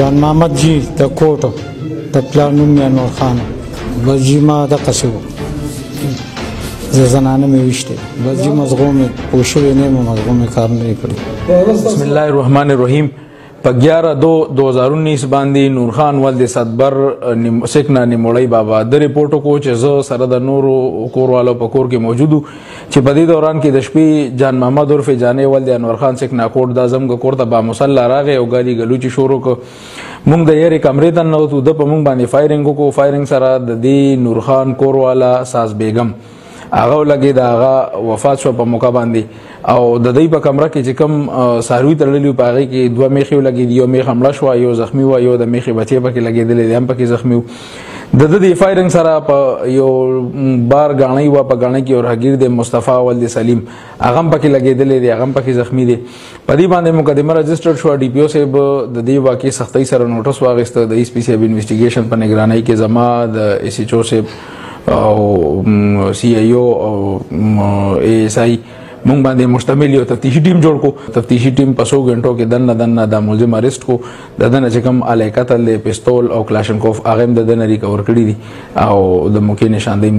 جان محمد جی د کوټ د پلار نوم یې انور خان بس جی ما دقه شو زه زنانه مې ویشتې بس جی مزغو مې پوه شوی نه یم مزغو مې کار نه دی کړی. بسم الله الرحمن الرحیم. په 11/2/2019 باندې نور خان ولد صدبر سکنا نیموړی بابا د ریپورټو کو چې زه سره د نورو کوروالو په کور کې موجود چې په دې دوران کې د شپې جان محمد عرف جانې ولد انور خان سکنا کوټ د زمګ کور ته با مصلی راغی او ګالی ګلوچ شروع ک مونږ د یری کمرې ته نوتو د په مونږ باندې فایرینګ کو فایرینګ سره د دې نور خان کوروالا ساز بیگم هغه لګي دا هغه وفات شو په موقع باندې او د دې په کمره کې چې کوم ساروي تړلې په هغه کې دوه میخي لګي یو میخ حمله شو یو زخمی و یو د میخي بچي په کې لګېدل هم په کې زخمی و د دې فایرینګ سره په یو بار غاڼي و په غاڼي کې اور هغیر د مصطفی ولد سلیم هغه په کې لګېدل دي هغه په کې زخمی دي په دې باندې مقدمه رجسټر شو ډي پی او صاحب د دې واقعي سختۍ سره نوټس واغسته د ایس پی سی انویسټیګیشن په نگرانی کې زما د ایس ایچ او صاحب او سی ای او ای ایس آی مونږ باندې مشتمل یو تفتیشي ټیم جوړ کو. تفتیشي ټیم په 100 غنټو کې دنه د ملزم اریسټ کو د دنه چې کوم الیکاتل پستول او کلاشنکوف هغه د دنه ریکور کړی دي او د موقع نشاندهی